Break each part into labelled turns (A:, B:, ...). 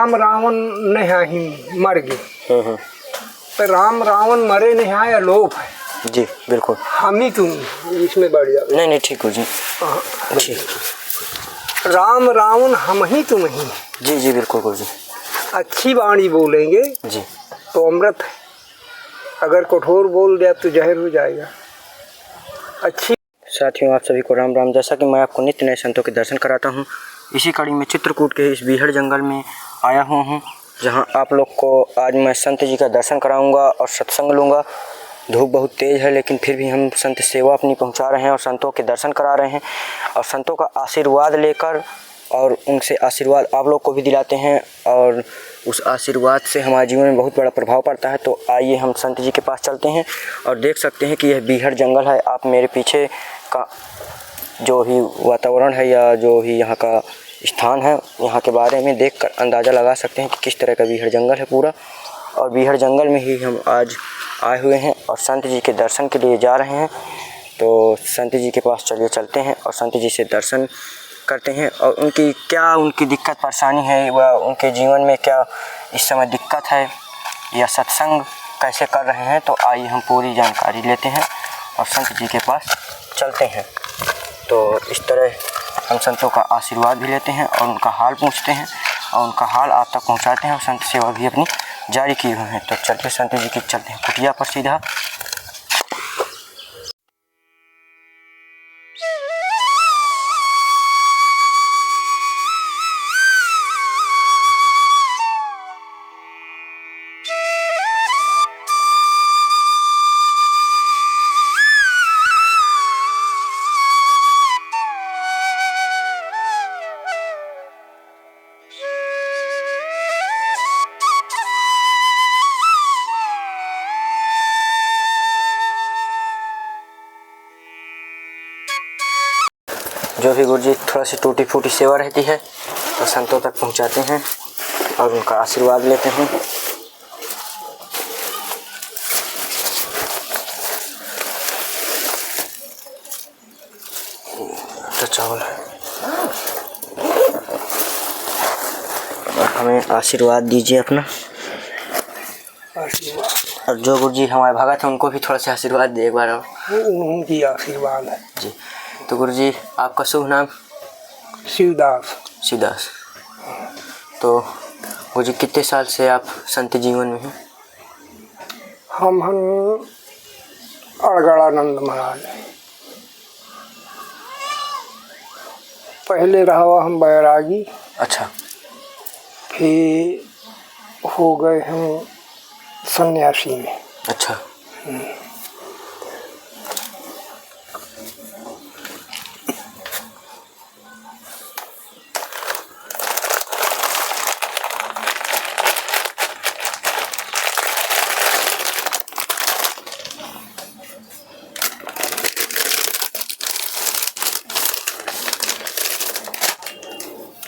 A: राम रावण नहीं मर गए, पर राम रावण मरे नहीं आए, अलोप है।
B: जी बिल्कुल।
A: हम ही क्यों इसमें बढ़ जाए?
B: नहीं ठीक हो जी।
A: ठीक। राम रावण हम ही तुम ही।
B: जी जी बिल्कुल गुरु जी।
A: अच्छी वाणी बोलेंगे
B: जी
A: तो अमृत है, अगर कठोर बोल दिया तो जहर हो जाएगा। अच्छी।
B: साथियों आप सभी को राम राम। जैसा कि मैं आपको नित्य नए संतों के दर्शन कराता हूँ, इसी कड़ी में चित्रकूट के इस बीहड़ जंगल में आया हूँ, जहाँ आप लोग को आज मैं संत जी का दर्शन कराऊंगा और सत्संग लूँगा। धूप बहुत तेज़ है, लेकिन फिर भी हम संत सेवा अपनी पहुँचा रहे हैं और संतों के दर्शन करा रहे हैं और संतों का आशीर्वाद लेकर और उनसे आशीर्वाद आप लोग को भी दिलाते हैं और उस आशीर्वाद से हमारे जीवन में बहुत बड़ा प्रभाव पड़ता है। तो आइए हम संत जी के पास चलते हैं और देख सकते हैं कि यह बीहड़ जंगल है। आप मेरे पीछे का जो भी वातावरण है या जो भी यहाँ का स्थान है, यहाँ के बारे में देखकर अंदाज़ा लगा सकते हैं कि किस तरह का बीहड़ जंगल है पूरा। और बीहड़ जंगल में ही हम आज आए हुए हैं और संत जी के दर्शन के लिए जा रहे हैं। तो संत जी के पास चलिए चलते हैं और संत जी से दर्शन करते हैं और उनकी दिक्कत परेशानी है, वह उनके जीवन में क्या इस समय दिक्कत है या सत्संग कैसे कर रहे हैं। तो आइए हम पूरी जानकारी लेते हैं और संत जी के पास चलते हैं। तो इस तरह हम संतों का आशीर्वाद भी लेते हैं और उनका हाल पूछते हैं और उनका हाल आप तक पहुंचाते हैं और संत सेवा भी अपनी जारी की हुई है। तो चलिए संत जी की चलते हैं कुटिया पर सीधा। जो भी गुरु जी थोड़ा सी टूटी फूटी सेवा रहती है तो संतों तक पहुंचाते हैं और उनका आशीर्वाद लेते हैं। तो चावल और हमें आशीर्वाद दीजिए अपना। और जो गुरु जी हमारे भगत हैं उनको भी थोड़ा सा आशीर्वाद दे एक बार।
A: उनकी आशीर्वाद है
B: जी। तो गुरु जी आपका शुभ नाम?
A: शिवदास।
B: शिवदास। तो गुरु जी कितने साल से आप संत जीवन में हैं?
A: हम अड़गड़ानंद महाराज पहले रहा हम बैरागी।
B: अच्छा।
A: फिर हो गए हम सन्यासी में।
B: अच्छा।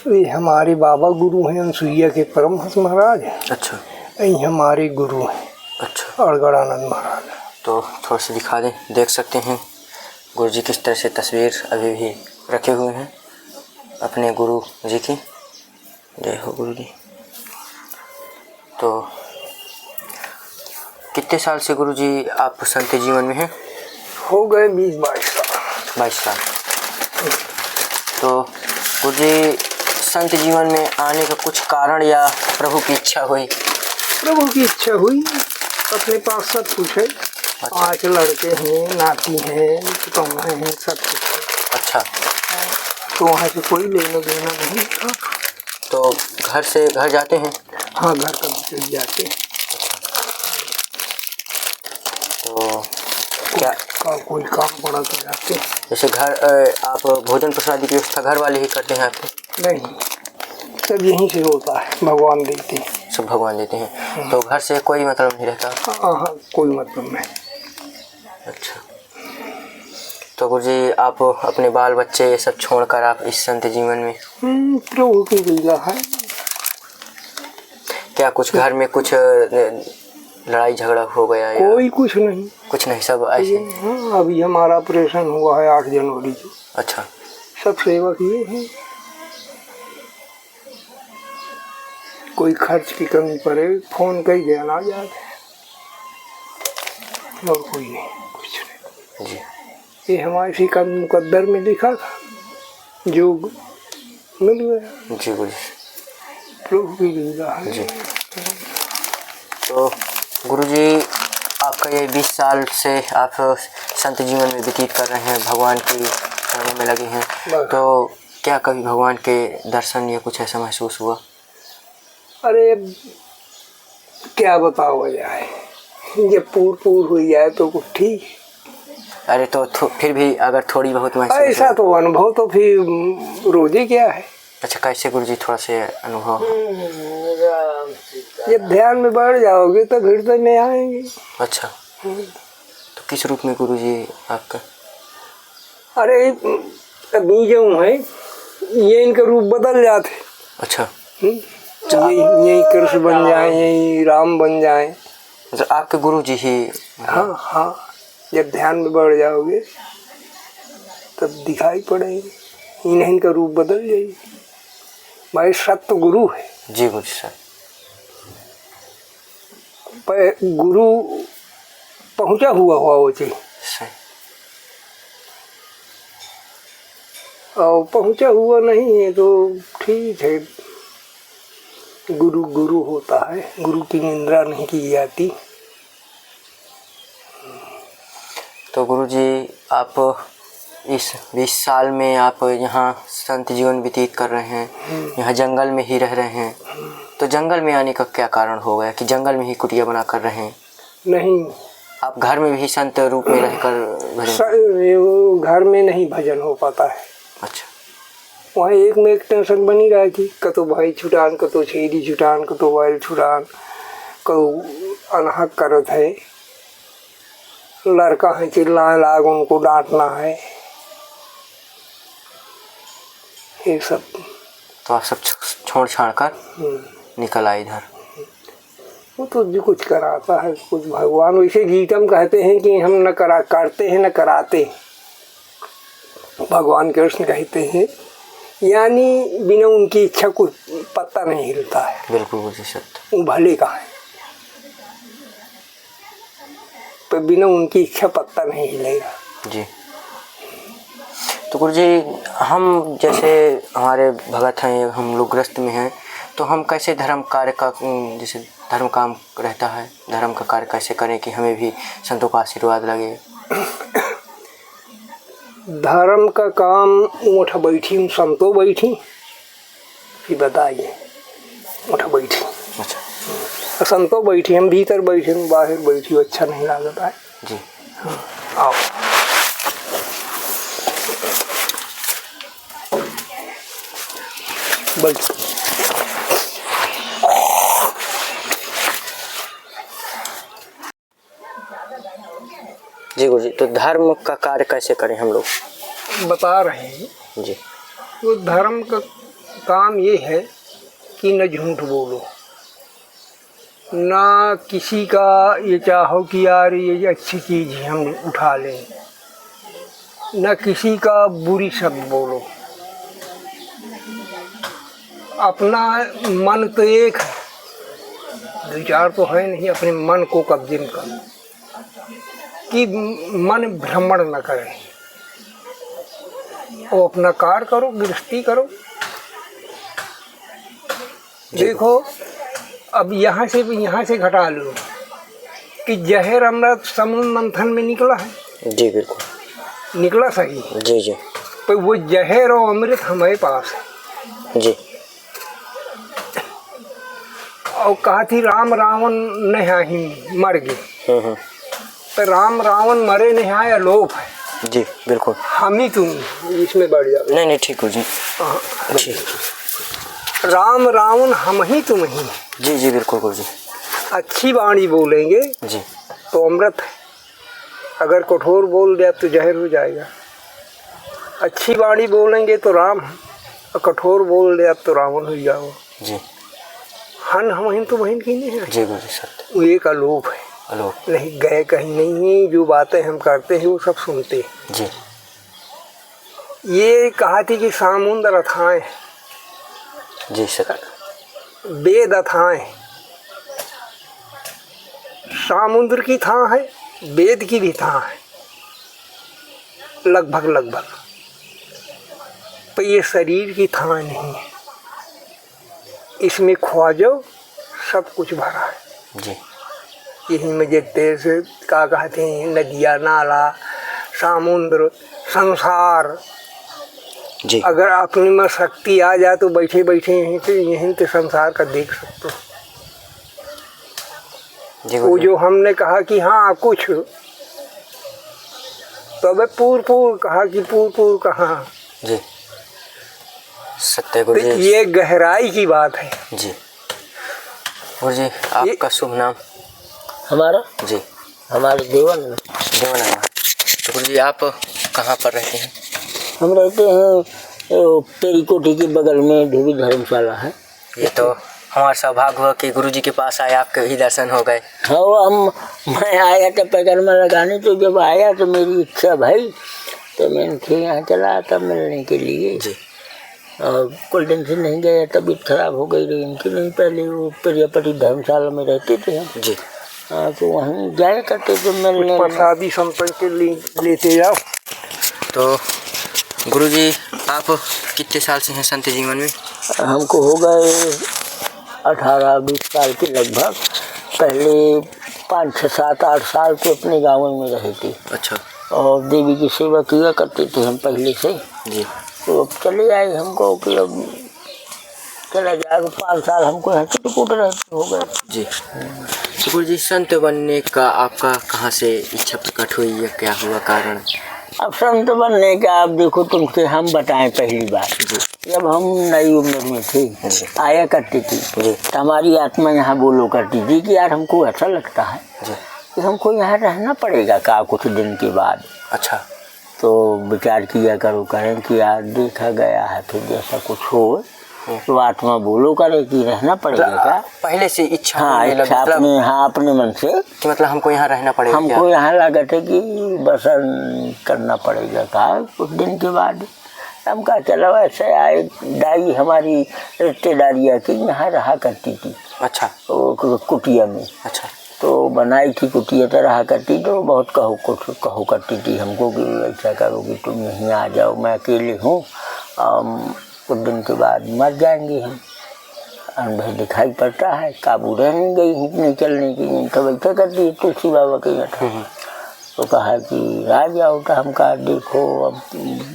A: ये हमारे बाबा गुरु हैं अनसुईया के परमहंस महाराज।
B: अच्छा।
A: ये हमारे गुरु हैं।
B: अच्छा।
A: अड़गड़ानंद महाराज।
B: तो थोड़ा सा दिखा दें, देख सकते हैं गुरु जी किस तरह से तस्वीर अभी भी रखे हुए हैं अपने गुरु जी की। जय हो गुरु जी। तो कितने साल से गुरु जी आप संत जीवन में हैं?
A: हो गए 20-22 साल।
B: 22 साल। तो गुरु जी संत जीवन में आने का कुछ कारण या प्रभु की इच्छा हुई?
A: प्रभु की इच्छा हुई, अपने पास सब कुछ है।
B: अच्छा।
A: 5 लड़के हैं, नाती हैं, कमरे हैं, सब कुछ है।
B: अच्छा।
A: तो वहाँ से कोई लेना देना नहीं था।
B: तो घर से घर जाते हैं?
A: हाँ, घर कभी चले जाते हैं।
B: तो क्या
A: कोई काम पड़ा तो जाते हैं।
B: जैसे घर आप भोजन प्रसाद की व्यवस्था घर वाले ही करते हैं आपके?
A: नहीं, सब यहीं से होता है, भगवान देते हैं।
B: सब भगवान देते हैं। तो घर से कोई मतलब नहीं रहता?
A: हाँ, कोई मतलब नहीं।
B: अच्छा। तो गुरु जी आप अपने बाल बच्चे ये सब छोड़कर आप इस संत जीवन में?
A: प्रभु की लीला है।
B: क्या कुछ घर में कुछ लड़ाई झगड़ा हो गया या?
A: कोई कुछ नहीं।
B: कुछ नहीं, सब ऐसे?
A: हाँ, अभी हमारा ऑपरेशन हुआ है 8 जनवरी को।
B: अच्छा।
A: सब सेवा किए हैं। कोई खर्च की कमी पड़े फोन कर देना आ जाते, और कोई नहीं, कुछ नहीं
B: जी।
A: ये हमारे इसी का मुकद्दर में लिखा था, जो मिल गया।
B: जी गुरु
A: प्रभु की लीला है।
B: जी। तो गुरुजी आपका ये 20 साल से आप संत जीवन में व्यतीत कर रहे हैं, भगवान की सेवा में लगे हैं, तो क्या कभी भगवान के दर्शन या कुछ ऐसा महसूस हुआ?
A: अरे क्या बताओ जाए, ये पूर हो जाए तो कुछ ठीक।
B: अरे तो फिर भी अगर थोड़ी बहुत महसूस
A: ऐसा तो अनुभव तो फिर रोजे क्या है।
B: अच्छा, कैसे गुरुजी थोड़ा से अनुभव?
A: जब ध्यान में बढ़ जाओगे तो हृदय में आएंगे।
B: अच्छा, तो किस रूप में गुरुजी आपका?
A: अरे अभी जो है ये इनका रूप बदल जाते।
B: अच्छा,
A: यही कृष्ण बन जाए, यही राम बन जाए।
B: मतलब आपके गुरुजी ही?
A: हाँ हाँ, जब ध्यान में बढ़ जाओगे तब दिखाई पड़ेंगे, इनका रूप बदल जाएगी। भाई सत्य गुरु है।
B: जी गुरु सर।
A: पर गुरु पहुंचा हुआ वो चाहिए, और पहुंचा हुआ नहीं है तो ठीक है, गुरु गुरु होता है, गुरु की निंदा नहीं की जाती।
B: तो गुरुजी आप इस 20 साल में आप यहाँ संत जीवन व्यतीत कर रहे हैं, यहाँ जंगल में ही रह रहे हैं, तो जंगल में आने का क्या कारण हो गया कि जंगल में ही कुटिया बना कर रहे हैं?
A: नहीं,
B: आप घर में भी संत रूप में रहकर
A: भजन? घर में नहीं भजन हो पाता है।
B: अच्छा,
A: वहाँ एक में एक टेंशन बनी रही थी, कतो भाई छुटान, कतो छेड़ी छुटान, कतो बैल छुटान, कतो अनहक करत है, लड़का है चिल्लाए लाग, उनको डांटना है, ये सब।
B: तो आप सब छोड़ छाड़ कर निकल आए इधर?
A: वो तो जो कुछ कराता है कुछ भगवान, वैसे गीता में कहते हैं कि हम न करा करते हैं न कराते, भगवान कृष्ण कहते हैं, यानी बिना उनकी इच्छा को पत्ता नहीं हिलता है।
B: बिल्कुल मुझे सत्य।
A: वो भले का है, पर बिना उनकी इच्छा पत्ता नहीं हिलेगा।
B: जी। तो गुरुजी हम जैसे हमारे भगत हैं, हम लोग ग्रस्त में हैं, तो हम कैसे धर्म कार्य का, जैसे धर्म काम रहता है, धर्म का कार्य कैसे करें कि हमें भी संतों का आशीर्वाद लगे?
A: धर्म का काम उठा बैठी संतो बैठी, फिर बताइए उठा बैठी।
B: अच्छा,
A: संतो बैठी, हम भीतर बैठे, बाहर बैठी, अच्छा नहीं लगता है।
B: जी
A: हाँ, आओ। बैठ।
B: जी गुरुजी, तो धर्म का कार्य कैसे करें हम लोग?
A: बता रहे हैं
B: जी।
A: वो धर्म का काम ये है कि न झूठ बोलो, ना किसी का ये चाहो कि यार ये अच्छी चीज़ है हम उठा लें, न किसी का बुरी शब्द बोलो। अपना मन तो एक है, विचार तो है नहीं, अपने मन को कब्जे में करो कि मन भ्रमण न करे, और अपना कार्य करो, गृहस्थी करो। देखो अब यहाँ से घटा लो कि जहर अमृत समुद्र मंथन में निकला है।
B: जी बिल्कुल
A: निकला सही।
B: जी जी।
A: तो वो जहर और अमृत हमारे पास है।
B: जी।
A: और कहा थी राम रावण नहीं मर गए, तो राम रावण मरे नहीं आया लोभ है।
B: जी बिल्कुल।
A: हम ही तुम इसमें बढ़ जाओ।
B: नहीं नहीं ठीक हो जी।
A: जी। राम रावण हम ही तुम ही।
B: जी जी बिल्कुल गुरु जी।
A: अच्छी वाणी बोलेंगे
B: जी
A: तो अमृत है, अगर कठोर बोल दिया तो जहर हो जाएगा। अच्छी वाणी बोलेंगे तो राम है, और कठोर बोल दिया तो रावण हो जाओ।
B: जी।
A: हन हम ही तुम ही की नहीं है।
B: जी गुरु जी सत्य।
A: वो एक अलोप है,
B: अलोप
A: नहीं गए कहीं नहीं है। जो बातें हम करते हैं वो सब सुनते हैं।
B: जी।
A: ये कहा थी कि सामुंद्र अथाएं,
B: जी सर।
A: वेद अथाएं, समुद्र की थां है, वेद की भी थां है, लगभग। पर ये शरीर की थां नहीं है। इसमें ख्वाजो सब कुछ भरा है
B: जी।
A: यही में देखते से क्या कहते हैं, नदिया, नाला, समुद्र, संसार।
B: जी।
A: अगर अपने में शक्ति आ जाए तो बैठे यहीं तो संसार का देख सकते हो। वो जो हमने कहा कि हाँ कुछ, तो अब पूर कहा कि पूर कहाँ
B: जी। सत्य गुरु जी,
A: तो ये गहराई की बात है
B: जी। गुरु जी आपका शुभ नाम?
C: हमारा
B: जी,
C: हमारे देवानंद।
B: तो गुरु जी आप कहाँ पर रहते हैं?
C: हम रहते हैं पेरीकोटी के बगल में धोबी धर्मशाला है।
B: ये तो हमारा सौभाग्य हुआ कि गुरु जी के पास आए, आपके ही दर्शन हो गए।
C: हाँ, मैं आया था पैकरमा लगाने, तो जब आया तो मेरी इच्छा भाई, तो मैं इनके यहाँ चला तब मिलने के लिए
B: जी।
C: और कुलदन से नहीं गया, तबीयत खराब हो गई रही इनकी। नहीं पहले वो प्रियपति धर्मशाला में रहते थे हम
B: जी।
C: हाँ, तो वहीं जाया करते थे मिलने।
A: प्रसादी संपन्न के लेते जाओ।
B: तो गुरु जी आप कितने साल से हैं संत जीवन में?
C: हमको हो गए 18-20 साल के लगभग। पहले 5, 6, 7, 8 साल तो अपने गाँव में रहे थे।
B: अच्छा।
C: और देवी की सेवा किया करते थे हम पहले से।
B: जी।
C: तो अब चले आए हमको कि अब चला जाएगा। 5 साल हमको यहाँ चित्रकूट रहते हो गए।
B: जी। तो गुरु जी संत बनने का आपका कहाँ से इच्छा प्रकट हुई या क्या हुआ कारण?
C: अब संत बनने का आप देखो, तुमसे हम बताएं पहली बात, जब हम नई उम्र में थे आया करती थी तो हमारी आत्मा यहाँ बोलो करती थी कि यार हमको ऐसा लगता है कि हमको यहाँ रहना पड़ेगा का कुछ दिन के बाद।
B: अच्छा।
C: तो विचार किया करो करें कि यार देखा गया है, फिर जैसा कुछ हो तो आत्मा बोलो करे कि रहना पड़ेगा क्या।
B: पहले से इच्छा?
C: हाँ, इच्छा अपने मन से
B: कि मतलब हमको यहाँ रहना पड़ेगा,
C: हमको यहाँ लागत है कि बसर करना पड़ेगा का कुछ दिन के बाद। हम कहा चलो ऐसे आए, दाई हमारी रिश्तेदारियाँ की यहाँ रहा करती थी।
B: अच्छा।
C: तो कुटिया में।
B: अच्छा।
C: तो बनाई थी कुटिया तो रहा करती, तो बहुत कहो करती थी हमको कि ऐसा करो कि तुम यहीं आ जाओ, मैं अकेले हूँ, कुछ दिन के बाद मर जाएंगे हम। अनुभव दिखाई पड़ता है, काबू रह नहीं गई नहीं चलने की। तो वैसा करती है तुलसी बाबा के यहाँ। तो कहा कि आ जाओ। तो हम कहा देखो अब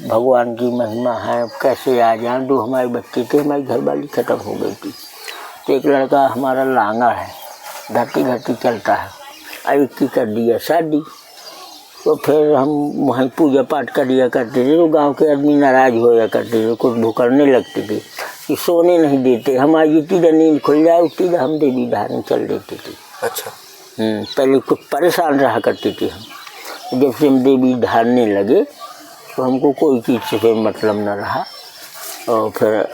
C: भगवान की महिमा है, अब कैसे आ जाएं। 2 हमारे बच्चे थे, हमारी घरवाली खत्म हो गई थी। तो एक लड़का हमारा लांगा है, घटी चलता है, अब की कर दिया शादी। तो फिर हम वहीं पूजा पाठ करिया करते थे। तो गांव के आदमी नाराज होया करते थे, कुछ भुकरने लगते थे कि सोने नहीं देते। हमारी इतनी नींद खुल जाए उतनी हम देवी धारण चल देते थे।
B: अच्छा।
C: पहले कुछ परेशान रहा करते थे हम। जब से हम देवी धारने लगे तो हमको कोई चीज़ से मतलब न रहा, और फिर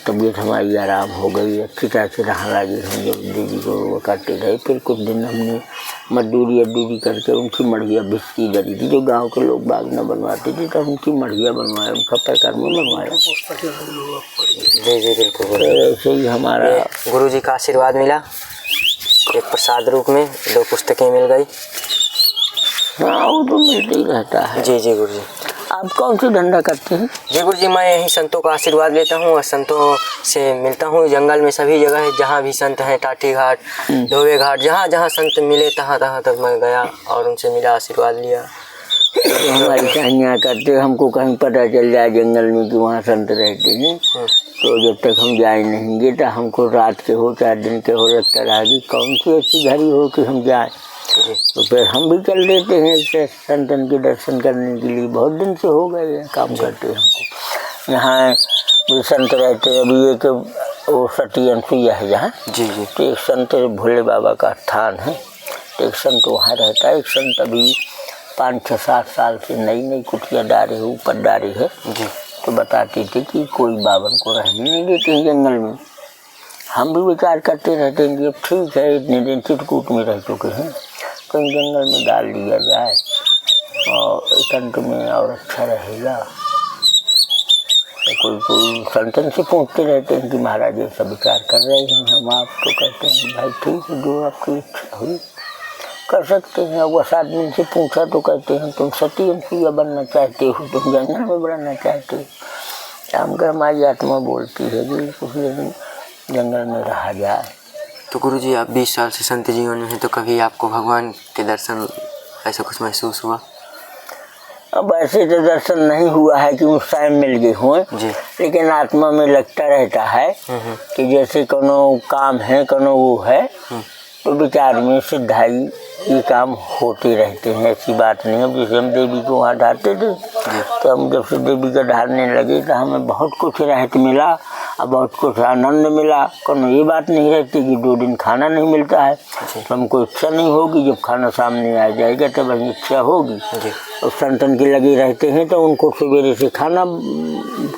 C: तबीयत हमारी आराम हो गई, अच्छी तरह से रहने लगे हम। जब देवी को वो करते रहे, फिर कुछ दिन हमने मजदूरी करके उनकी मढ़िया भिस्ती डरी थी, जो गांव के लोग बाग न बनवाते थे, तो उनकी मढ़िया बनवाया, उनका पैकर में बनवाया।
B: जी जी बिल्कुल।
C: तो ऐसे ही हमारा
B: गुरु जी का आशीर्वाद मिला, एक प्रसाद रूप में 2 पुस्तकें मिल गई।
C: हाँ, वो तो मिलते ही रहता है।
B: जी जी गुरु जी।
C: आप कौन सी धंधा करते हैं?
B: जी गुरु जी, मैं यही संतों का आशीर्वाद लेता हूँ और संतों से मिलता हूँ। जंगल में सभी जगह है जहाँ भी संत हैं, टाटी घाट, धोबे घाट, जहाँ जहाँ संत मिले तहाँ तहाँ तक मैं गया और उनसे मिला, आशीर्वाद लिया।
C: तो हमारी कहानियाँ करते, हमको कहीं पता चल जाए जंगल में कि वहाँ संत रहते हैं, तो जब तक हम जाए नहीं तो हमको रात के हो 4 दिन के हो लगता रहा कि कौन सी ऐसी घड़ी हो कि हम जाए। तो फिर हम भी चल देते हैं ऐसे संतन के दर्शन करने के लिए। बहुत दिन से हो गए हैं काम करते हमको। यहाँ भी संत रहते, अभी एक वो सती अनसुईया है जहाँ।
B: जी जी।
C: तो एक संत भोले बाबा का स्थान है, तो एक संत वहाँ रहता है। एक संत अभी 5, 6, 7 साल से नई कुटिया डारे है, ऊपर डारे है जी। तो बताते थे कि कोई बावन को रहने नहीं देते हैं जंगल में। हम भी विचार करते रहते हैं कि अब ठीक है, इतने दिन चित्रकूट में रह चुके हैं, कहीं जंगल में डाल दिया जाए और एकांत में और अच्छा रहेगा। कोई संतन से पूछते रहते हैं कि महाराज ये सब विचार कर रहे हैं, हम आप तो कहते हैं भाई ठीक है, जो आपकी इच्छा हुई कर सकते हैं। अब वह आदमी से पूछा तो कहते हैं तुम सती अनुसुईया बनना चाहते हो, तुम जंगल में बढ़ना चाहते हो। हम कर हमारी आत्मा बोलती है कि कुछ दिन जंगल में रहा जाए।
B: तो गुरुजी आप 20 साल से संत जीवन में हैं, तो कभी आपको भगवान के दर्शन ऐसा कुछ महसूस हुआ?
C: अब ऐसे तो दर्शन नहीं हुआ है कि उस टाइम मिल गए हुए, लेकिन आत्मा में लगता रहता है कि जैसे कोनो काम है, कोनो वो है, तो विचार में सिद्धाई ये काम होते रहते हैं। ऐसी बात नहीं। अब जैसे हम देवी को वहाँ ढारते थे, तो हम जब से देवी का ढारने लगे तो हमें बहुत कुछ रहत मिला और बहुत कुछ आनंद मिला। कोनो ये बात नहीं रहती कि 2 दिन खाना नहीं मिलता है, तो हमको इच्छा नहीं होगी, जब खाना सामने आ जाएगा तब वही इच्छा होगी। और संतन के लगे रहते हैं तो उनको सवेरे से खाना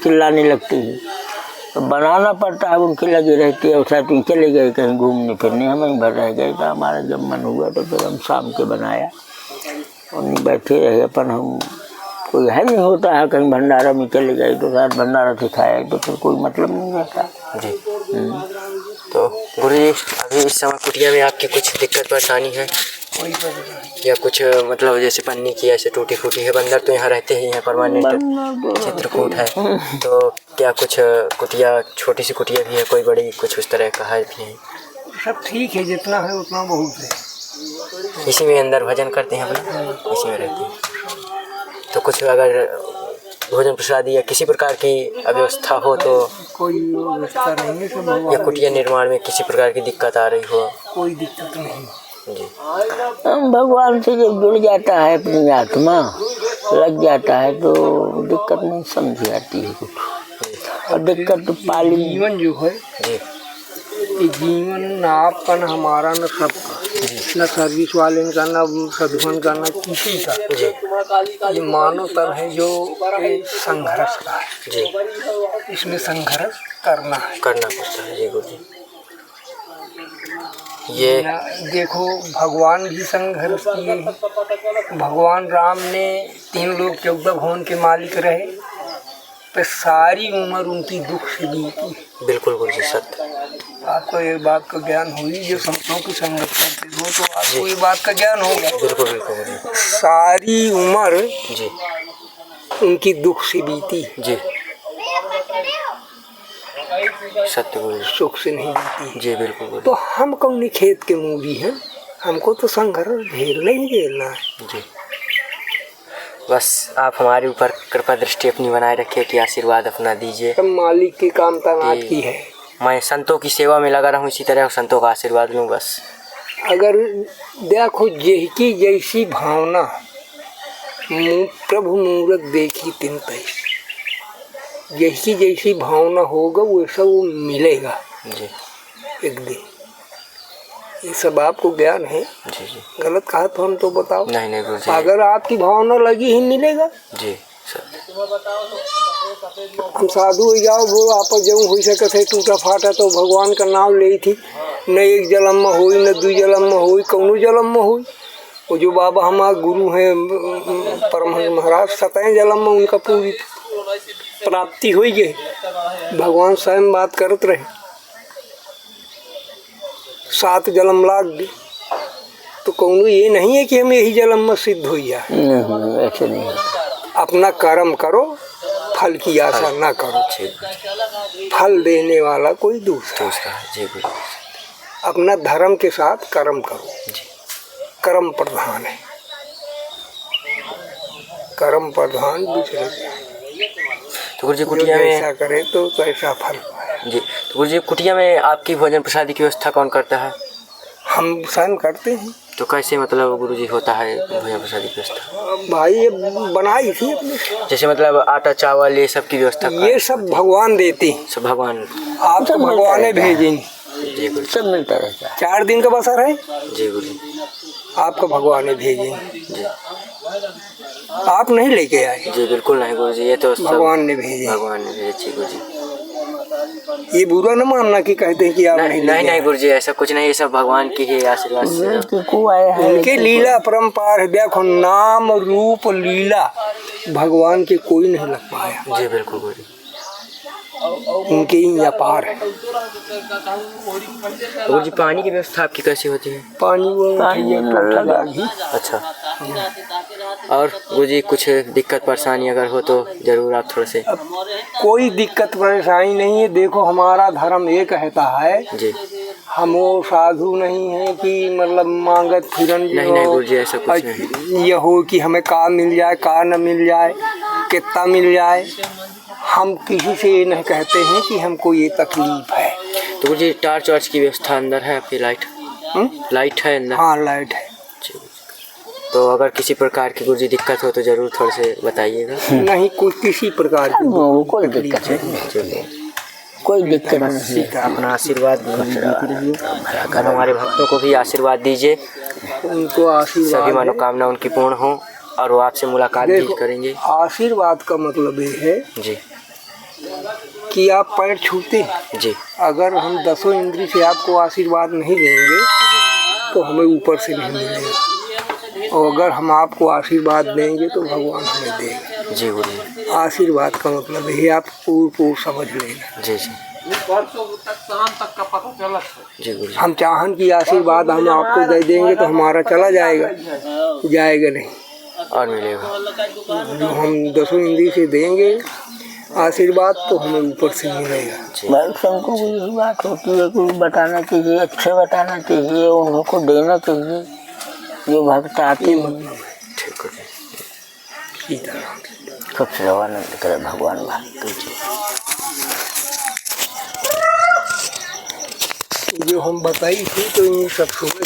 C: चिल्लाने लगते हैं, तो बनाना पड़ता है। उनके लगे रहते हैं, और तुम चले गए कहीं घूमने फिरने, हम वहीं भर रह गए। तो हमारा जब मन हुआ तो फिर हम शाम के बनाया, उन्हीं बैठे रहे अपन। हम कोई है नहीं होता है, कहीं भंडारा में चले गए तो रात भंडारा सिखाया, तो फिर कोई मतलब नहीं रहता
B: जी। तो गुरुजी अभी इस समय कुटिया में आपकी कुछ दिक्कत परेशानी है या कुछ, मतलब जैसे पन्नी की ऐसे टूटी फूटी है? बंदर तो यहाँ रहते ही हैं, परमानेंट चित्रकूट है, तो क्या कुछ कुटिया, छोटी सी कुटिया भी है, कोई बड़ी कुछ उस तरह का है भी नहीं?
A: सब ठीक है, जितना है उतना बहुत है।
B: इसी में अंदर भजन करते हैं अपना, इसी में रहते हैं। तो कुछ अगर भोजन प्रसादी या किसी प्रकार की अव्यवस्था हो तो?
A: कोई व्यवस्था नहीं है, सब
B: या कुटिया निर्माण में किसी प्रकार की दिक्कत आ रही हो?
A: कोई दिक्कत नहीं
B: जी।
C: भगवान से जब जुड़ जाता है अपनी आत्मा, लग जाता है, तो दिक्कत नहीं समझ आती है कुछ। और दिक्कत तो पाली
A: जीवन जो है
B: जी,
A: ये जीवन आपका न हमारा न सबका, न सर्विस वाले का, न साधुवन का, न किसी का। ये मानव तन है जो संघर्ष का है
B: जी,
A: इसमें संघर्ष करना
B: पड़ता है जी गुरु जी। ये
A: देखो भगवान भी संघर्ष किए हैं। भगवान राम ने 3 लोग 14 भुवन के मालिक रहे, तो सारी उम्र उनकी दुख से बीती।
B: बिल्कुल गुरु जी, सत्य।
A: आपको ये बात का ज्ञान हुई, जो संतों की संगत करते हो तो आपको ये बात का ज्ञान होगा।
B: बिल्कुल बिल्कुल गुरु जी।
A: सारी उम्र
B: जी
A: उनकी दुख से बीती
B: जी, सत्य गुरु जी,
A: सुख से नहीं बीती।
B: जी बिल्कुल गुरु
A: तो हम कौन खेत के मूवी हैं, हमको तो संघर्ष झेलना ही झेलना है
B: जी। बस आप हमारे ऊपर कृपा दृष्टि अपनी बनाए रखिए, कि आशीर्वाद अपना दीजिए।
A: सब मालिक की काम तनात की है।
B: मैं संतों की सेवा में लगा रहूं, इसी तरह संतों का आशीर्वाद लूं बस।
A: अगर देखो जैकी जैसी भावना प्रभु मूरत देखी तिन तैसी, जैसी जैसी भावना होगा वैसा वो मिलेगा
B: जी।
A: एक दिन। ये सब आपको ज्ञान है,
B: जी जी,
A: गलत कहा तो हम तो बताओ।
B: नहीं नहीं गुरु जी,
A: अगर आपकी भावना लगी ही मिलेगा।
B: जी सत्य।
A: हम साधु हो जाओ, वो आप जब हो सके टूटा फाटा तो भगवान का नाम ले थी, न एक जन्म में हुई, न 2 जन्म में हुई, कौनो जन्म में हुई। वो जो बाबा हमारे गुरु हैं परमहंस महाराज, 7 जन्म में उनका पूरी प्राप्ति हुई गई। भगवान स्वयं बात करत रहे, 7 जन्म लाग गए। तो कौनो ये नहीं है कि हम यही जन्म में सिद्ध हो जाए।
C: नहीं, ऐसे नहीं।
A: अपना कर्म करो, फल की आशा ना करो। फल देने वाला कोई दूसरा
B: है जी गुरु।
A: अपना धर्म के साथ कर्म करो, कर्म प्रधान है। कर्म प्रधान दूसरे
B: तो गुरु जी कुटिया में
A: ऐसा करे तो ऐसा फल पाए
B: जी। तो गुरु जी कुटिया में आपकी भोजन प्रसादी की व्यवस्था कौन करता है?
A: हम स्वयं करते हैं।
B: तो कैसे मतलब गुरु जी होता है भोजन प्रसादी की व्यवस्था?
A: भाई ये बनाई थी अपने,
B: जैसे मतलब आटा चावल ये सब की व्यवस्था?
A: ये सब भगवान देते हैं,
B: सब भगवान।
A: आप तो भगवान भेजेंगे
B: जी गुरु।
C: सब मिलता रहता है।
A: 4 दिन का बसर है,
B: जी गुरु।
A: आपका भगवान भेजेंगे,
B: जी
A: आप नहीं लेके आए।
B: जी बिल्कुल नहीं गुरु जी, ये तो
A: भगवान ने भेजे।
B: भगवान ने भेजे। जी गुरु जी,
A: ये बुरा न मानना कि कहते हैं कि आप नहीं
B: नहीं गुरु जी, ऐसा कुछ नहीं, ये सब भगवान की ही आशीर्वाद से।
A: उनके लीला परम्पार है। देखो नाम रूप लीला भगवान के कोई नहीं लग पाया।
B: जी बिल्कुल गुरु जी।
A: उनके ही अपार है।
B: गुरु जी पानी की व्यवस्था आपकी कैसी होती है?
A: पानी वो लगा ही।
B: अच्छा। और गुरु जी कुछ दिक्कत परेशानी अगर हो तो जरूर आप थोड़े से।
A: कोई दिक्कत परेशानी नहीं है। देखो हमारा धर्म ये कहता है
B: जी।
A: हम वो साधु नहीं है कि मतलब मांगत फिरन
B: नहीं गुरु जी ऐसा कुछ नहीं।
A: ये हो कि हमें का मिल जाए का न मिल जाए कितना मिल जाए। हम किसी से ये नहीं कहते हैं कि हमको ये तकलीफ है।
B: तो गुरु जी टार्च वार्च की व्यवस्था अंदर है आपकी? लाइट है अंदर?
A: हाँ लाइट है।
B: तो अगर किसी प्रकार की गुरु जी दिक्कत हो तो जरूर थोड़े से बताइएगा।
A: नहीं कोई किसी प्रकार की
C: कोई दिक्कत नहीं, कोई दिक्कत नहीं।
B: अपना आशीर्वाद अगर हमारे भक्तों को भी आशीर्वाद दीजिए,
A: उनको आशीर्वाद
B: सभी मनोकामना उनकी पूर्ण हो और वो आपसे मुलाकात भी करेंगे।
A: आशीर्वाद का मतलब ये है
B: जी
A: कि आप पैर छूते हैं।
B: जी।
A: अगर हम 10 इंद्री से आपको आशीर्वाद नहीं देंगे तो हमें ऊपर से नहीं मिलेगा, और अगर हम आपको आशीर्वाद देंगे तो भगवान हमें देंगे।
B: जी गुरु जी।
A: आशीर्वाद का मतलब ये आप पूर्ण समझ लेना।
B: जी जी जी गुरु जी।
A: हम चाहन की आशीर्वाद हम आपको दे देंगे तो हमारा चला जाएगा, जाएगा नहीं,
B: और मिलेगा।
A: जो हम 10 इंद्री से देंगे आशीर्वाद तो हमें ऊपर से मिलेगा।
C: बस हमको यही बात होती है कि बताना चाहिए, अच्छे बताना चाहिए, उनको देना चाहिए जो भक्त आते हैं। खूब सेवानंद करे भगवान भक्त।
A: जो हम बताई थी तो ये सब सुबह